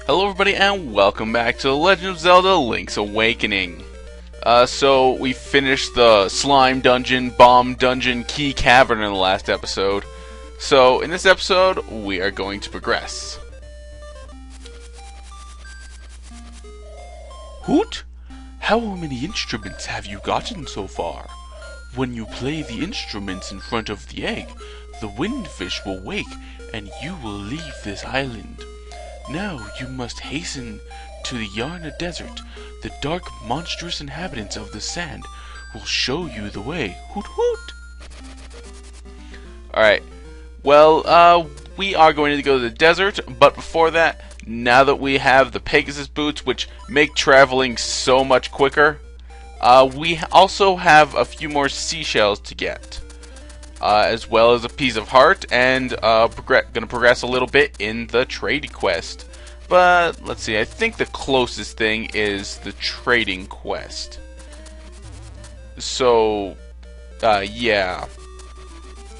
Hello everybody and welcome back to The Legend of Zelda Link's Awakening. So we finished the slime dungeon, bomb dungeon, key cavern in the last episode. So in this episode we are going to progress. Hoot! How many instruments have you gotten so far? When you play the instruments in front of the egg, the windfish will wake and you will leave this island. Now you must hasten to the Yarna Desert. The dark, monstrous inhabitants of the sand will show you the way. Hoot hoot! Alright, well, we are going to go to the desert, but before that, now that we have the Pegasus boots, which make traveling so much quicker, we also have a few more seashells to get. As well as a piece of heart, and gonna progress a little bit in the trade quest. But let's see, I think the closest thing is the trading quest. So, yeah.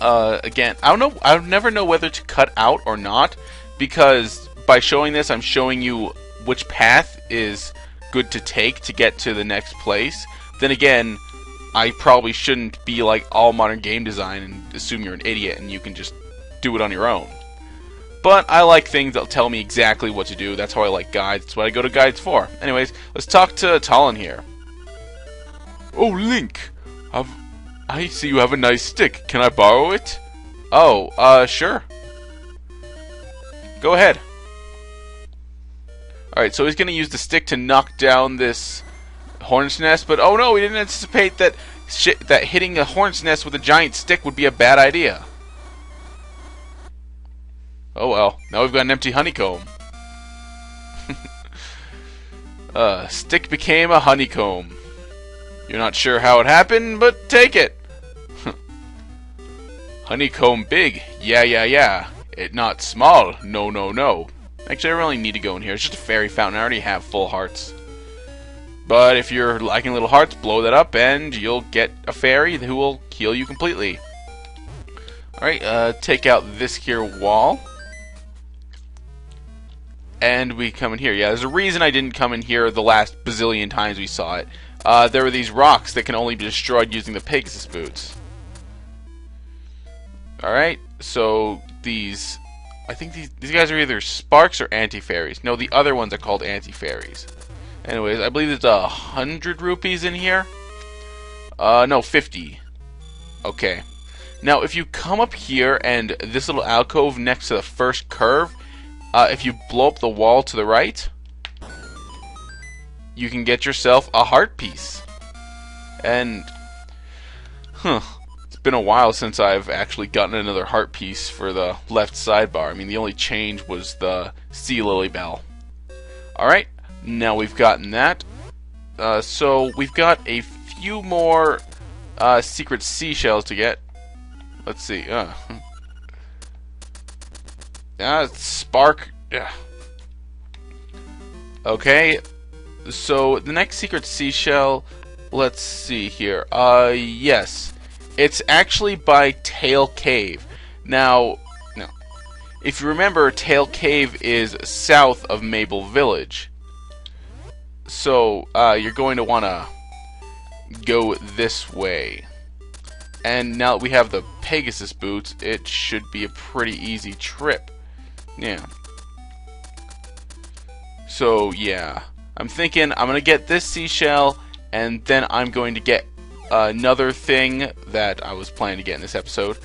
Again, I don't know. I'll never know whether to cut out or not, because by showing this, I'm showing you which path is good to take to get to the next place. Then again, I probably shouldn't be like all modern game design and assume you're an idiot and you can just do it on your own. But I like things that'll tell me exactly what to do. That's how I like guides. That's what I go to guides for. Anyways, let's talk to Talon here. Oh, Link! I see you have a nice stick. Can I borrow it? Oh, sure. Go ahead. Alright, so he's gonna use the stick to knock down this hornet's nest, but oh no, we didn't anticipate that hitting a hornet's nest with a giant stick would be a bad idea. Oh well, now we've got an empty honeycomb. Stick became a honeycomb. You're not sure how it happened, but take it. Honeycomb big, yeah. It not small, no. Actually, I really need to go in here. It's just a fairy fountain. I already have full hearts. But if you're lacking little hearts, blow that up and you'll get a fairy who will heal you completely. Alright, take out this here wall. And we come in here. Yeah, there's a reason I didn't come in here the last bazillion times we saw it. There were these rocks that can only be destroyed using the Pegasus boots. Alright, so I think these guys are either sparks or anti-fairies. No, the other ones are called anti-fairies. Anyways, I believe there's 100 rupees in here. No, 50. Okay. Now, if you come up here and this little alcove next to the first curve, if you blow up the wall to the right, you can get yourself a heart piece. And, it's been a while since I've actually gotten another heart piece for the left sidebar. I mean, the only change was the sea lily bell. Alright. Now we've gotten that. So we've got a few more secret seashells to get. Let's see. Spark. Okay. So the next secret seashell. Let's see here. Yes. It's actually by Tail Cave. Now, if you remember, Tail Cave is south of Maple Village. So, you're going to want to go this way. And now that we have the Pegasus boots, it should be a pretty easy trip. Yeah. So, yeah. I'm thinking I'm going to get this seashell, and then I'm going to get another thing that I was planning to get in this episode.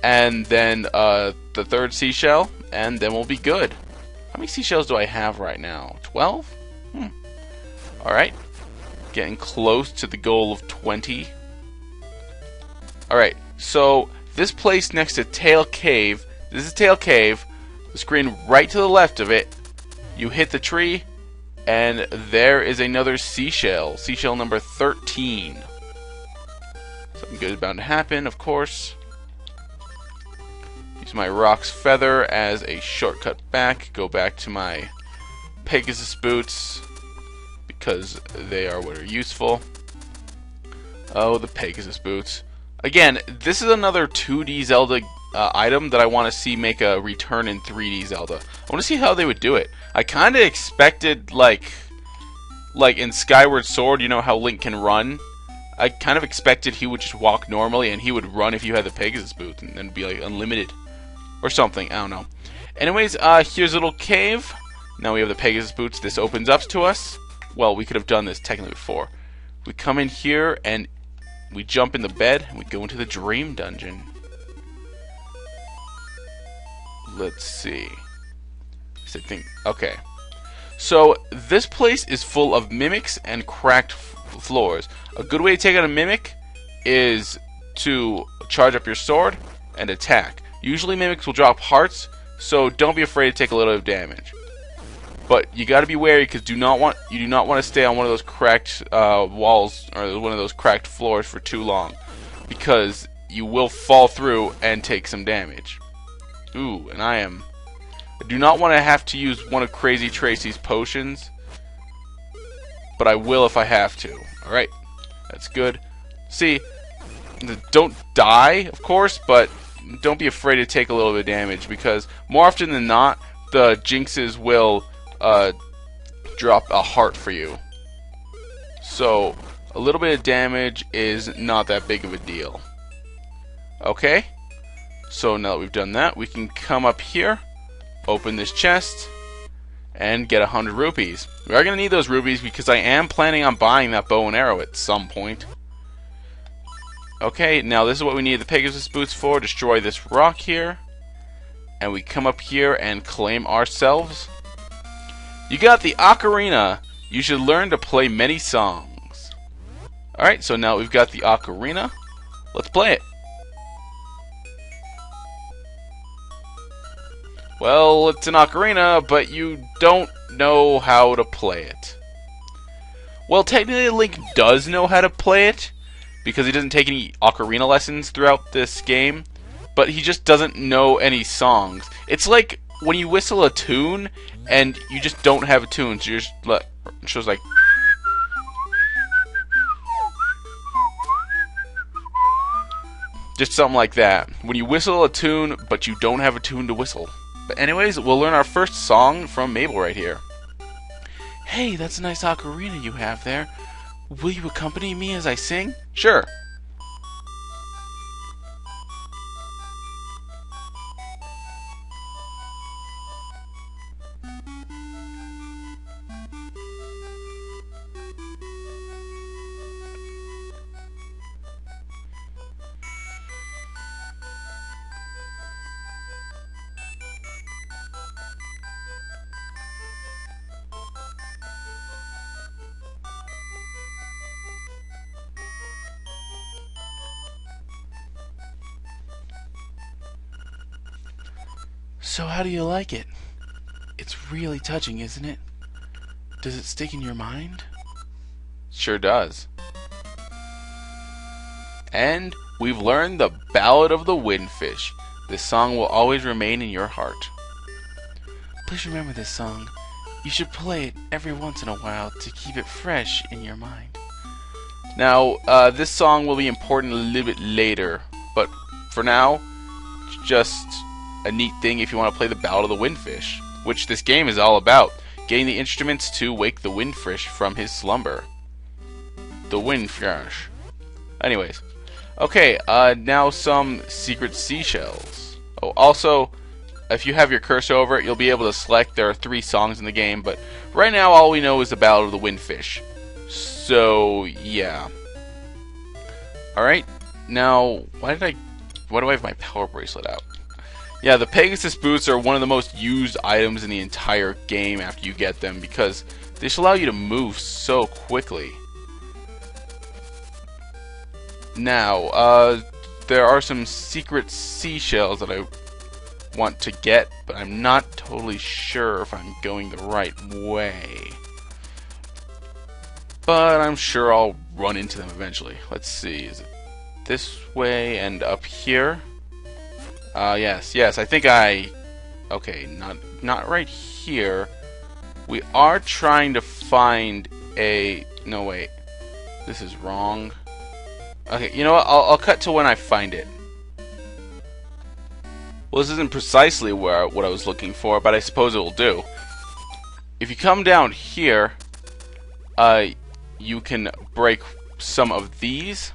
And then the third seashell, and then we'll be good. How many seashells do I have right now? 12? Alright, getting close to the goal of 20. Alright, so this place next to Tail Cave, this is Tail Cave, the screen right to the left of it, you hit the tree, and there is another seashell, seashell number 13. Something good is bound to happen, of course. Use my Rock's Feather as a shortcut back, go back to my Pegasus boots, because they are what are useful. Oh, the Pegasus boots. Again, this is another 2D Zelda item that I want to see make a return in 3D Zelda. I want to see how they would do it. I kind of expected, like in Skyward Sword, you know how Link can run? I kind of expected he would just walk normally and he would run if you had the Pegasus boots and then be like unlimited or something. I don't know. Anyways, here's a little cave. Now we have the Pegasus boots. This opens up to us. Well, we could have done this technically before. We come in here and we jump in the bed and we go into the dream dungeon. Let's see. Okay. So this place is full of mimics and cracked floors. A good way to take out a mimic is to charge up your sword and attack. Usually mimics will drop hearts, so don't be afraid to take a little bit of damage. But you got to be wary because you do not want to stay on one of those cracked walls or one of those cracked floors for too long, because you will fall through and take some damage. Ooh, and I do not want to have to use one of Crazy Tracy's potions, but I will if I have to. Alright, that's good. See, don't die, of course, but don't be afraid to take a little bit of damage, because more often than not, the jinxes will drop a heart for you. So, a little bit of damage is not that big of a deal. Okay? So now that we've done that, we can come up here, open this chest, and get 100 rupees. We are going to need those rupees because I am planning on buying that bow and arrow at some point. Okay, now this is what we need the Pegasus boots for. Destroy this rock here. And we come up here and claim ourselves. You got the ocarina. You should learn to play many songs. Alright, so now we've got the ocarina. Let's play it. Well, it's an ocarina, but you don't know how to play it. Well, technically Link does know how to play it, because he doesn't take any ocarina lessons throughout this game, but he just doesn't know any songs. It's like when you whistle a tune, and you just don't have a tune, so you're just it shows like... just something like that. When you whistle a tune, but you don't have a tune to whistle. But anyways, we'll learn our first song from Mabel right here. Hey, that's a nice ocarina you have there. Will you accompany me as I sing? Sure. So how do you like it? It's really touching, isn't it? Does it stick in your mind? Sure does. And we've learned the Ballad of the Windfish. This song will always remain in your heart. Please remember this song. You should play it every once in a while to keep it fresh in your mind. Now, this song will be important a little bit later, but for now, it's just a neat thing if you want to play the Ballad of the Windfish, which this game is all about, getting the instruments to wake the windfish from his slumber. The windfish. Anyways, okay, now some secret seashells. Oh, also, if you have your cursor over it, you'll be able to select. There are 3 songs in the game, but right now all we know is the Ballad of the Windfish. So, yeah. Alright, now, why do I have my power bracelet out? Yeah, the Pegasus boots are one of the most used items in the entire game after you get them, because they just allow you to move so quickly. Now, there are some secret seashells that I want to get, but I'm not totally sure if I'm going the right way. But I'm sure I'll run into them eventually. Let's see, is it this way and up here? Yes, I think okay, not right here. We are trying to find a... No, wait. This is wrong. Okay, you know what? I'll cut to when I find it. Well, this isn't precisely what I was looking for, but I suppose it will do. If you come down here, you can break some of these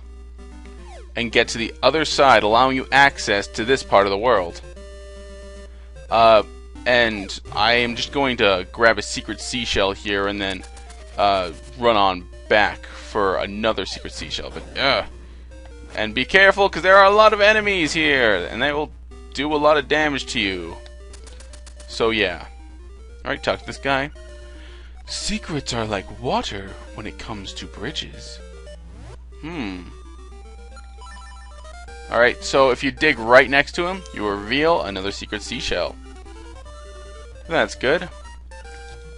and get to the other side, allowing you access to this part of the world. And I am just going to grab a secret seashell here and then run on back for another secret seashell. But and be careful, because there are a lot of enemies here, and they will do a lot of damage to you. So yeah. Alright, talk to this guy. Secrets are like water when it comes to bridges. Alright, so if you dig right next to him, you will reveal another secret seashell. That's good.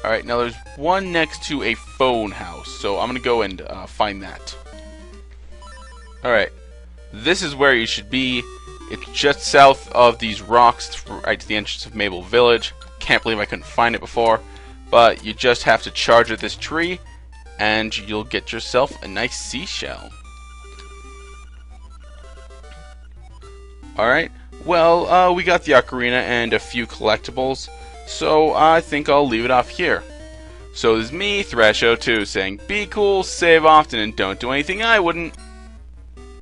Alright, now there's one next to a phone house, so I'm going to go and find that. Alright, this is where you should be. It's just south of these rocks, right to the entrance of Maple Village. Can't believe I couldn't find it before. But you just have to charge at this tree, and you'll get yourself a nice seashell. Alright, well, we got the ocarina and a few collectibles, so I think I'll leave it off here. So this is me, Thresho2, saying be cool, save often, and don't do anything I wouldn't.